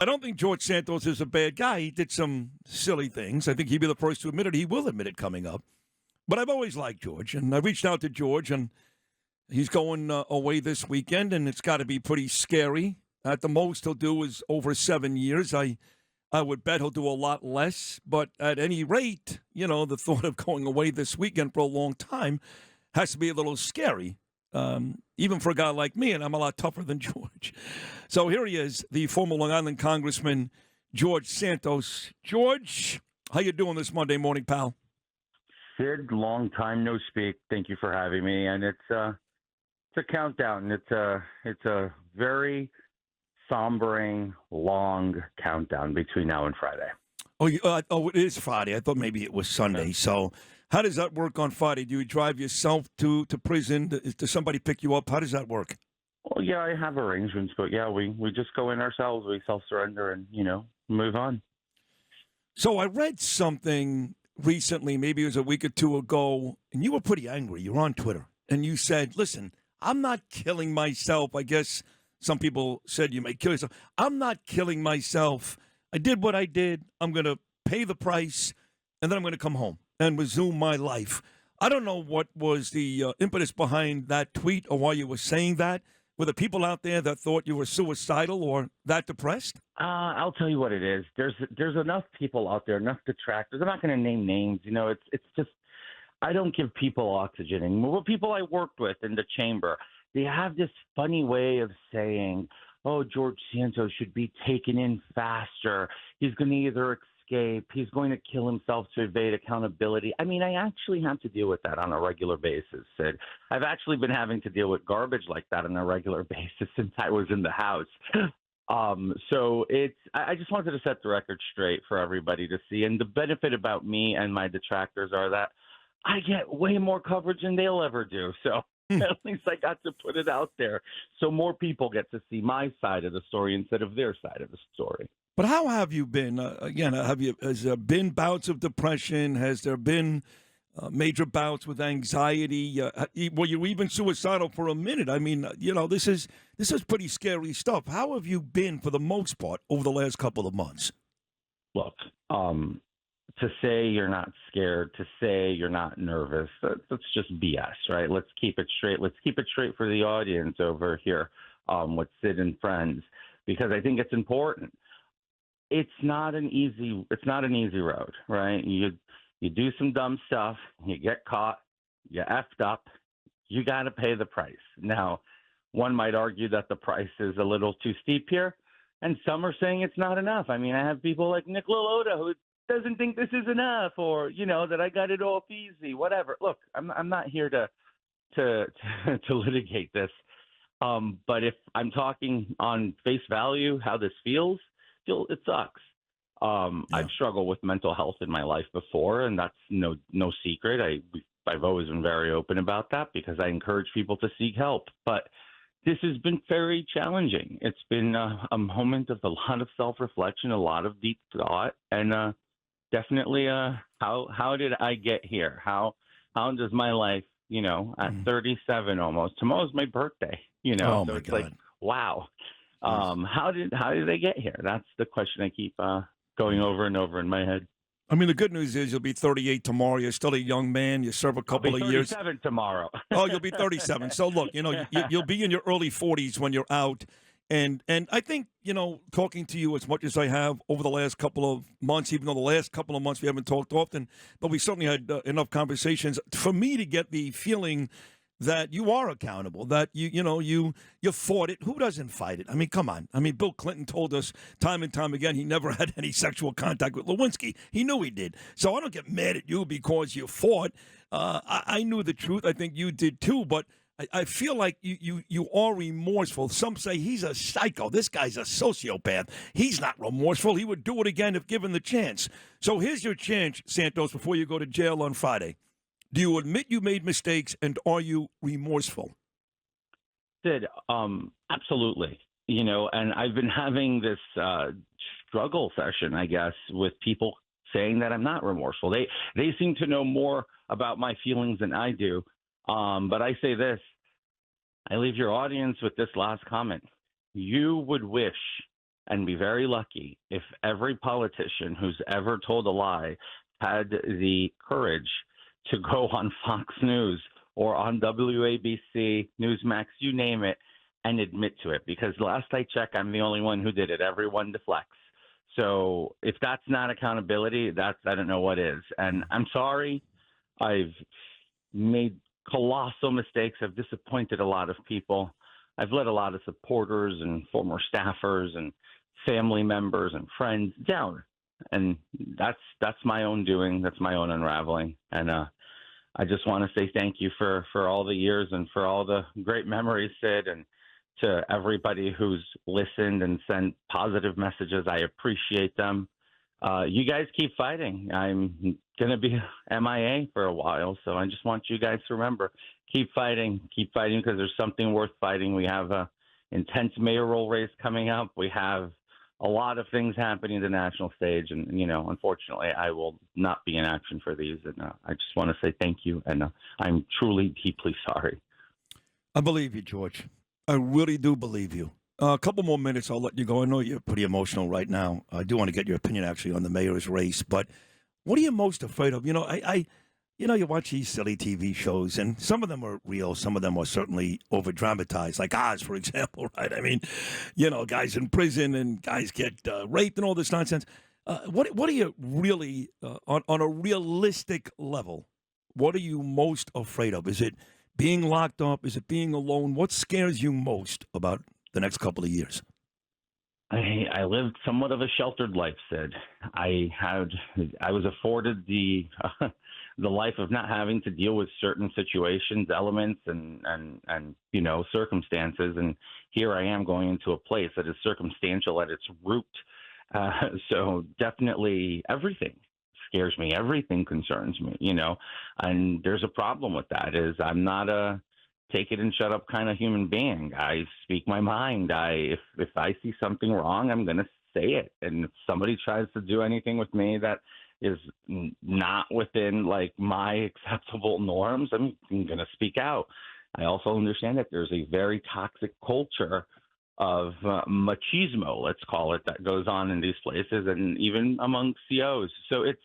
I don't think George Santos is a bad guy. He did some silly things. I think he'd be the first to admit it. He will admit it coming up. But I've always liked George, and I reached out to George, and he's going away this weekend, and it's got to be pretty scary. At the most, he'll do is over 7 years. I would bet he'll do a lot less. But at any rate, the thought of going away this weekend for a long time has to be a little scary, even for a guy like me, and I'm a lot tougher than George. So here he is, the former Long Island Congressman, George Santos. George, how you doing this Monday morning, pal? Sid, long time no speak. Thank you for having me. And it's a countdown. It's a very sombering, long countdown between now and Friday. Oh, it is Friday. I thought maybe it was Sunday. Yeah. So how does that work on Friday? Do you drive yourself to prison? Does somebody pick you up? How does that work? Well, yeah, I have arrangements, but yeah, we just go in ourselves. We self-surrender and, move on. So I read something recently, maybe it was a week or two ago, and you were pretty angry. You were on Twitter, and you said, listen, I'm not killing myself. I guess some people said you may kill yourself. I'm not killing myself. I did what I did. I'm going to pay the price, and then I'm going to come home and resume my life. I don't know what was the impetus behind that tweet or why you were saying that. Were there people out there that thought you were suicidal or that depressed? I'll tell you what it is. There's enough people out there, enough detractors. I'm not going to name names. It's just I don't give people oxygen anymore. Well, people I worked with in the chamber, they have this funny way of saying, oh, George Santos should be taken in faster. He's going to either escape. He's going to kill himself to evade accountability. I mean, I actually have to deal with that on a regular basis, Sid. I've actually been having to deal with garbage like that on a regular basis since I was in the House. So I just wanted to set the record straight for everybody to see. And the benefit about me and my detractors are that I get way more coverage than they'll ever do. So at least I got to put it out there so more people get to see my side of the story instead of their side of the story. But how have you been? Has there been bouts of depression? Has there been major bouts with anxiety? Were you even suicidal for a minute? I mean, this is pretty scary stuff. How have you been for the most part over the last couple of months? Look, to say you're not scared, to say you're not nervous, that's just BS, right? Let's keep it straight. Let's keep it straight for the audience over here with Sid and friends, because I think it's important. It's not an easy road, right? You do some dumb stuff, you get caught, you effed up, you got to pay the price. Now, one might argue that the price is a little too steep here, and some are saying it's not enough. I mean, I have people like Nick Laloda who doesn't think this is enough, or that I got it off easy, whatever. Look, I'm not here to litigate this, but if I'm talking on face value, how this feels, it sucks. I've struggled with mental health in my life before, and that's no secret. I've always been very open about that because I encourage people to seek help. But this has been very challenging. It's been a moment of a lot of self-reflection, a lot of deep thought, and definitely how did I get here? How does my life, at 37 almost, tomorrow's my birthday, Oh, so my it's God. like, wow. How did they get here? That's the question I keep going over and over in my head. I mean, the good news is you'll be 38 tomorrow. You're still a young man. You serve a couple of years. 37 tomorrow. Oh, you'll be 37. So look, you'll be in your early 40s when you're out. And I think, talking to you as much as I have over the last couple of months, even though the last couple of months we haven't talked often, but we certainly had enough conversations for me to get the feeling that you are accountable, that you fought it. Who doesn't fight it? I mean, come on. I mean, Bill Clinton told us time and time again he never had any sexual contact with Lewinsky. He knew he did. So I don't get mad at you because you fought. I knew the truth. I think you did too. But I feel like you are remorseful. Some say he's a psycho. This guy's a sociopath. He's not remorseful. He would do it again if given the chance. So here's your chance, Santos, before you go to jail on Friday. Do you admit you made mistakes, and are you remorseful? Sid, absolutely. And I've been having this struggle session, I guess, with people saying that I'm not remorseful. They seem to know more about my feelings than I do. But I say this, I leave your audience with this last comment. You would wish and be very lucky if every politician who's ever told a lie had the courage to go on Fox News or on WABC, Newsmax, you name it, and admit to it. Because last I checked, I'm the only one who did it. Everyone deflects. So if that's not accountability, I don't know what is. And I'm sorry. I've made colossal mistakes. I've disappointed a lot of people. I've let a lot of supporters and former staffers and family members and friends down. And that's my own doing. That's my own unraveling. And I just want to say thank you for all the years and for all the great memories, Sid, and to everybody who's listened and sent positive messages. I appreciate them. You guys keep fighting. I'm going to be MIA for a while, so I just want you guys to remember, keep fighting because there's something worth fighting. We have a intense mayoral race coming up. We have a lot of things happening in the national stage, and unfortunately, I will not be in action for these. And I just want to say thank you, and I'm truly, deeply sorry. I believe you, George. I really do believe you. A couple more minutes, I'll let you go. I know you're pretty emotional right now. I do want to get your opinion actually on the mayor's race, but what are you most afraid of? You watch these silly TV shows, and some of them are real. Some of them are certainly over-dramatized, like Oz, for example, right? I mean, guys in prison and guys get raped and all this nonsense. What are you really, on a realistic level, what are you most afraid of? Is it being locked up? Is it being alone? What scares you most about the next couple of years? I lived somewhat of a sheltered life, Sid. I was afforded the life of not having to deal with certain situations, elements, and circumstances. And here I am going into a place that is circumstantial at its root. So definitely everything scares me. Everything concerns me, and there's a problem with that is I'm not a take it and shut up kind of human being. I speak my mind. If I see something wrong, I'm going to say it. And if somebody tries to do anything with me that is not within like my acceptable norms, I'm going to speak out. I also understand that there's a very toxic culture of machismo, let's call it, that goes on in these places and even among COs. So it's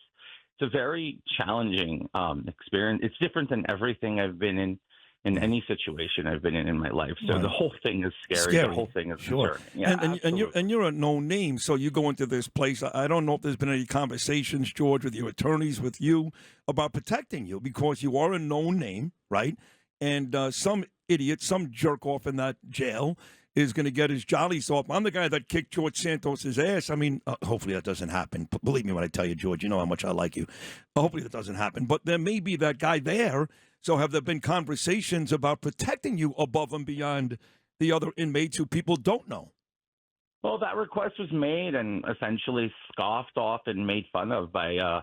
a very challenging experience. It's different than everything I've been in any situation I've been in my life. So the whole thing is scary. The whole thing is concerning. Yeah, and you're a known name, so you go into this place. I don't know if there's been any conversations, George, with your attorneys, with you, about protecting you because you are a known name, right? And some idiot, some jerk off in that jail is going to get his jollies off. I'm the guy that kicked George Santos' ass. I mean, hopefully that doesn't happen. Believe me when I tell you, George, you know how much I like you. Hopefully that doesn't happen. But there may be that guy there. So have there been conversations about protecting you above and beyond the other inmates who people don't know? Well, that request was made and essentially scoffed off and made fun of by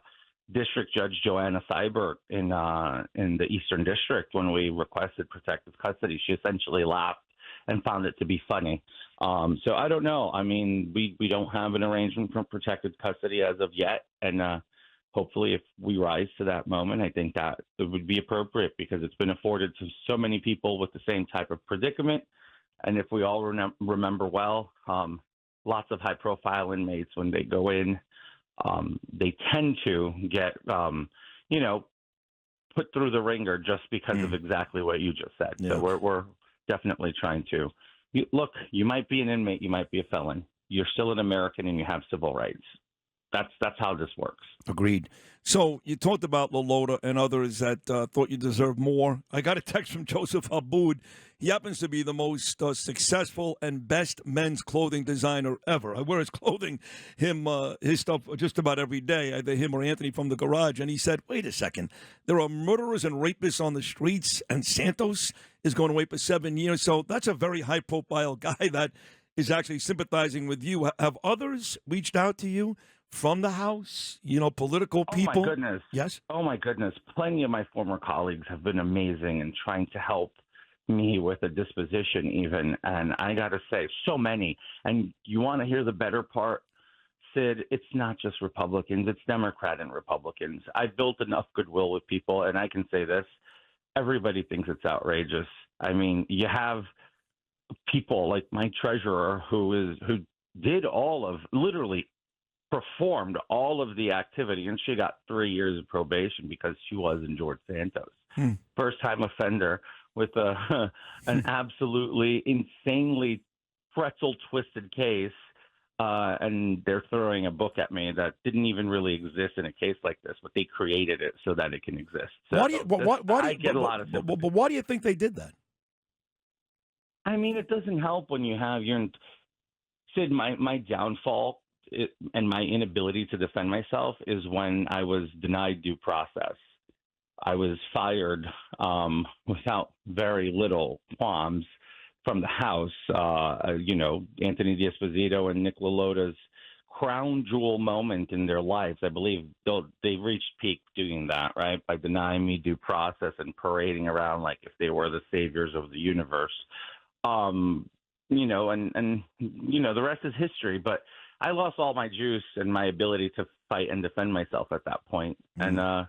District Judge Joanna Seibert in the Eastern District when we requested protective custody. She essentially laughed and found it to be funny. So I don't know. I mean, we don't have an arrangement for protective custody as of yet. And hopefully if we rise to that moment, I think that it would be appropriate because it's been afforded to so many people with the same type of predicament. And if we all remember well, lots of high-profile inmates, when they go in, they tend to get, put through the ringer just because of exactly what you just said. Yeah. So we're definitely trying to look. You might be an inmate, you might be a felon. You're still an American, and you have civil rights. That's how this works. Agreed. So you talked about Lolota and others that thought you deserved more. I got a text from Joseph Abboud. He happens to be the most successful and best men's clothing designer ever. I wear his clothing, his stuff just about every day, either him or Anthony from the garage. And he said, wait a second, there are murderers and rapists on the streets, and Santos is going away for 7 years. So that's a very high-profile guy that is actually sympathizing with you. Have others reached out to you from the House, political people? Oh, my goodness. Yes? Oh, my goodness. Plenty of my former colleagues have been amazing in trying to help me with a disposition even. And I got to say, so many. And you want to hear the better part, Sid? It's not just Republicans. It's Democrat and Republicans. I've built enough goodwill with people, and I can say this. Everybody thinks it's outrageous. I mean, you have people like my treasurer who did literally performed all of the activity, and she got 3 years of probation because she was in George Santos. Hmm. First time offender with an absolutely insanely pretzel twisted case. And they're throwing a book at me that didn't even really exist in a case like this, but they created it so that it can exist. So I get a lot of sympathy. But why do you think they did that? I mean, it doesn't help when you have Sid, my downfall and my inability to defend myself is when I was denied due process. I was fired without very little qualms from the House. Anthony D'Esposito and Nick Lalota's crown jewel moment in their lives. I believe they reached peak doing that, right, by denying me due process and parading around like if they were the saviors of the universe. The rest is history. But I lost all my juice and my ability to fight and defend myself at that point. Mm-hmm. And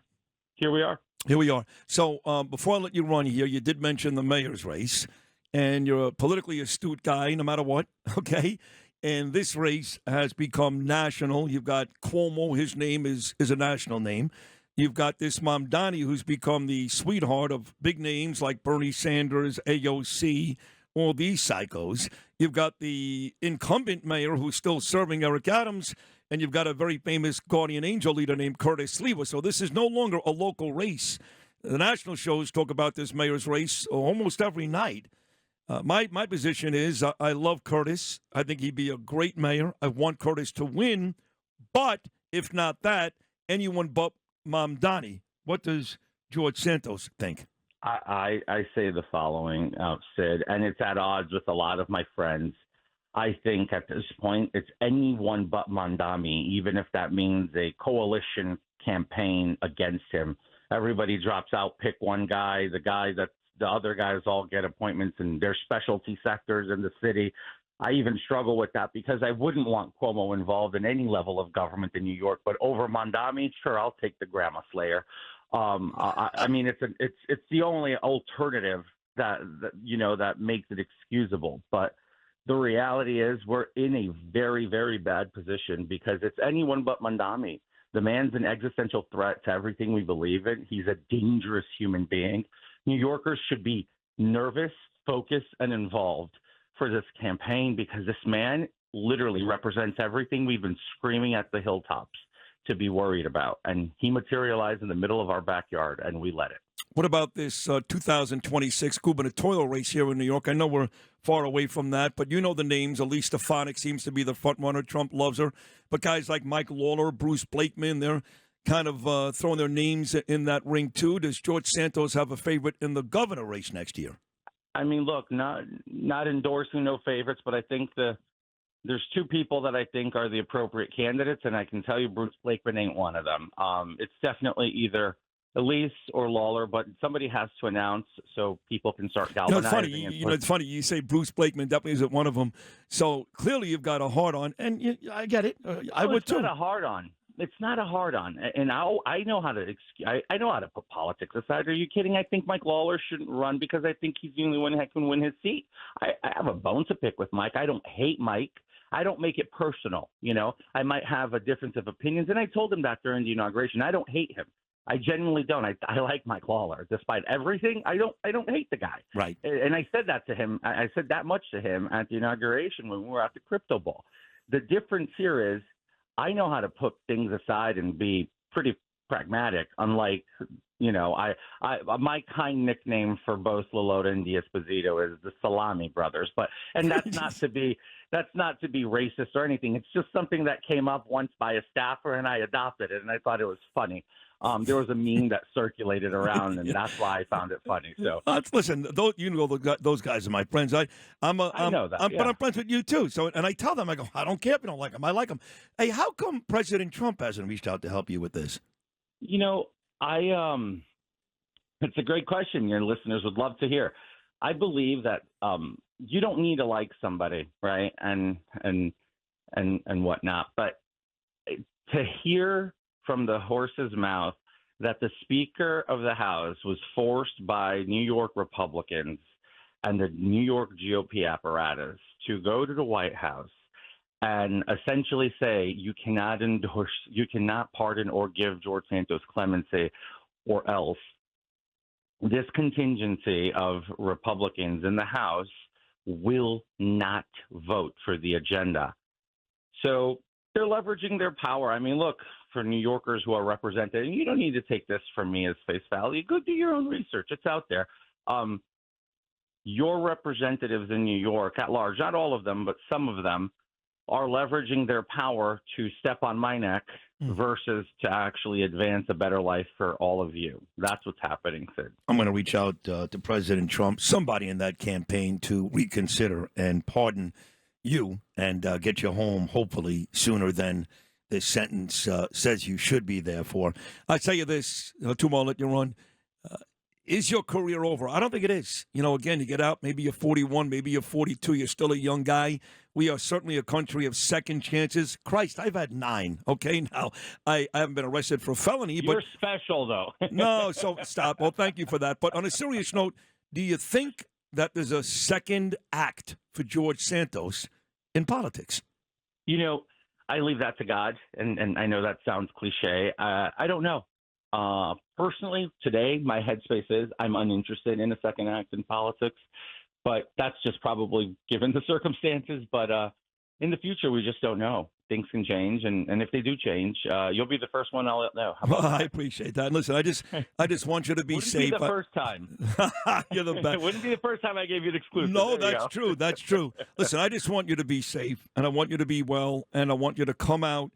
here we are. Here we are. So before I let you run here, you did mention the mayor's race, and you're a politically astute guy no matter what, okay? And this race has become national. You've got Cuomo. His name is a national name. You've got this Mamdani, who's become the sweetheart of big names like Bernie Sanders, AOC, all these psychos. You've got the incumbent mayor who's still serving, Eric Adams, and you've got a very famous guardian angel leader named Curtis Sliwa. So this is no longer a local race. The national shows talk about this mayor's race almost every night. My position is I love Curtis. I think he'd be a great mayor. I want Curtis to win. But if not that, anyone but Mamdani. What does George Santos think? I say the following, Sid, and it's at odds with a lot of my friends. I think at this point it's anyone but Mamdani, even if that means a coalition campaign against him. Everybody drops out, pick one guy, the other guys all get appointments in their specialty sectors in the city. I even struggle with that because I wouldn't want Cuomo involved in any level of government in New York, but over Mamdani, sure, I'll take the grandma slayer. I mean, it's the only alternative that makes it excusable. But the reality is we're in a very, very bad position because it's anyone but Mamdani. The man's an existential threat to everything we believe in. He's a dangerous human being. New Yorkers should be nervous, focused, and involved for this campaign because this man literally represents everything we've been screaming at the hilltops to be worried about. And he materialized in the middle of our backyard, and we let it. What about this 2026 gubernatorial race here in New York? I know we're far away from that, but you know the names. Elise Stefanik seems to be the front runner. Trump loves her. But guys like Mike Lawler, Bruce Blakeman, they're kind of throwing their names in that ring, too. Does George Santos have a favorite in the governor race next year? I mean, look, not endorsing no favorites, but I think there's two people that I think are the appropriate candidates, and I can tell you Bruce Blakeman ain't one of them. It's definitely either Elise or Lawler, but somebody has to announce so people can start galvanizing. It's funny. You say Bruce Blakeman definitely isn't one of them. So clearly you've got a hard on, and I get it. I would too. It's not a hard on. It's not a hard on, and I know how to I know how to put politics aside. Are you kidding? I think Mike Lawler shouldn't run because I think he's the only one that can win his seat. I have a bone to pick with Mike. I don't hate Mike. I don't make it personal. I might have a difference of opinions, and I told him that during the inauguration. I don't hate him. I genuinely don't. I like Mike Lawler. Despite everything, I don't hate the guy. Right. And I said that to him. I said that much to him at the inauguration when we were at the Crypto Bowl. The difference here is I know how to put things aside and be pretty pragmatic, unlike, my kind nickname for both Lalota and D'Esposito is the Salami Brothers. And that's not to be racist or anything. It's just something that came up once by a staffer, and I adopted it, and I thought it was funny. There was a meme that circulated around, and that's why I found it funny. So listen, those guys are my friends. I know that, but I'm friends with you too. So, and I tell them, I go, I don't care if you don't like them. I like them. Hey, how come President Trump hasn't reached out to help you with this? It's a great question. Your listeners would love to hear. I believe that you don't need to like somebody, right, and whatnot, but to hear from the horse's mouth that the Speaker of the House was forced by New York Republicans and the New York GOP apparatus to go to the White House and essentially say you cannot endorse, you cannot pardon or give George Santos clemency, or else this contingency of Republicans in the House will not vote for the agenda. So they're leveraging their power. I mean, look, for New Yorkers who are represented, and you don't need to take this from me as face value. Go do your own research. It's out there. Your representatives in New York at large, not all of them, but some of them, are leveraging their power to step on my neck versus to actually advance a better life for all of you. That's what's happening, Sid. I'm going to reach out to President Trump, somebody in that campaign, to reconsider and pardon you and get you home, hopefully, sooner than this sentence says you should be there for. I tell you this, Tuma, I'll let you run. Is your career over? I don't think it is. Again, you get out, maybe you're 41, maybe you're 42, you're still a young guy. We are certainly a country of second chances. Christ, I've had 9, okay? Now, I haven't been arrested for a felony. You're special, though. No, so stop. Well, thank you for that. But on a serious note, do you think that there's a second act for George Santos in politics? I leave that to God, and I know that sounds cliche. I don't know. Personally, today, my headspace is I'm uninterested in a second act in politics, but that's just probably given the circumstances. But in the future, we just don't know. Things can change, and if they do change, you'll be the first one I'll let know. How about that? I appreciate that. Listen, I just want you to be safe. Wouldn't be the first time. You're the best. It wouldn't be the first time I gave you an exclusive. No, that's true. That's true. Listen, I just want you to be safe, and I want you to be well, and I want you to come out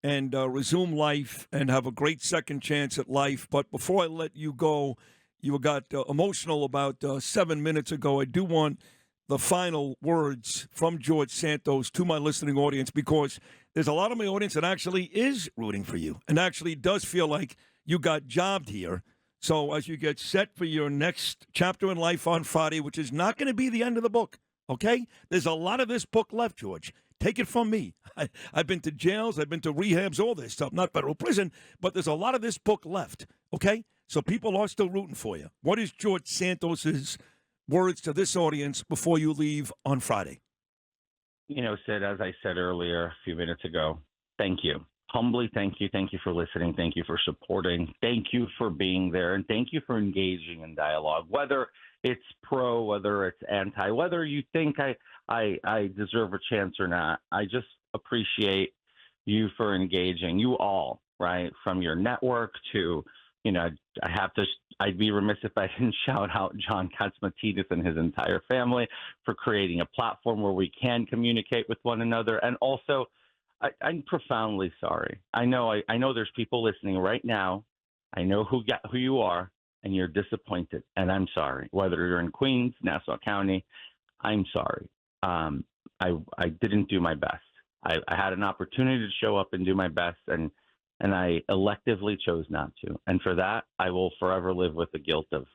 and resume life and have a great second chance at life. But before I let you go, you got emotional about 7 minutes ago. I do want the final words from George Santos to my listening audience, because there's a lot of my audience that actually is rooting for you and actually does feel like you got jobbed here. So as you get set for your next chapter in life on Friday, which is not going to be the end of the book, okay? There's a lot of this book left, George. Take it from me. I've been to jails, I've been to rehabs, all this stuff, not federal prison, but there's a lot of this book left, okay? So people are still rooting for you. What is George Santos's words to this audience before you leave on Friday? Sid, as I said earlier a few minutes ago, thank you. Humbly, thank you. Thank you for listening. Thank you for supporting. Thank you for being there. And thank you for engaging in dialogue, whether it's pro, whether it's anti, whether you think I deserve a chance or not. I just appreciate you for engaging, you all, right? From your network to, I'd be remiss if I didn't shout out John Katzmatidis and his entire family for creating a platform where we can communicate with one another. And also, I'm profoundly sorry. I know there's people listening right now. I know who you are, and you're disappointed, and I'm sorry. Whether you're in Queens, Nassau County, I'm sorry. I didn't do my best. I had an opportunity to show up and do my best, and I electively chose not to. And for that, I will forever live with the guilt of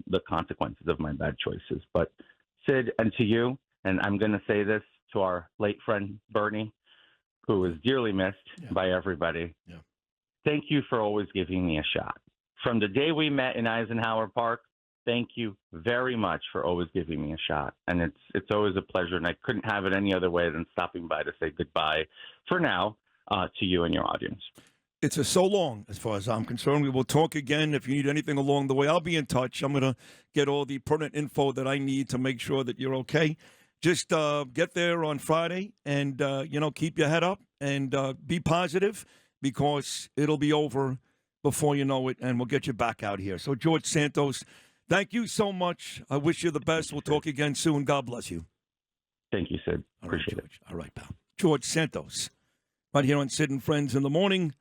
the consequences of my bad choices. But Sid, and to you, and I'm going to say this to our late friend Bernie, who is dearly missed by everybody. Yeah. Thank you for always giving me a shot. From the day we met in Eisenhower Park, thank you very much for always giving me a shot. And it's always a pleasure, and I couldn't have it any other way than stopping by to say goodbye for now to you and your audience. It's a so long, as far as I'm concerned. We will talk again. If you need anything along the way, I'll be in touch. I'm going to get all the pertinent info that I need to make sure that you're okay. Just get there on Friday and, keep your head up and be positive, because it'll be over before you know it, and we'll get you back out here. So, George Santos, thank you so much. I wish you the best. We'll talk again soon. God bless you. Thank you, Sid. Appreciate it. All right, pal. George Santos, right here on Sid and Friends in the Morning.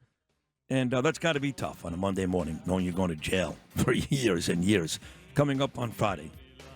And that's got to be tough on a Monday morning, knowing you're going to jail for years and years. Coming up on Friday.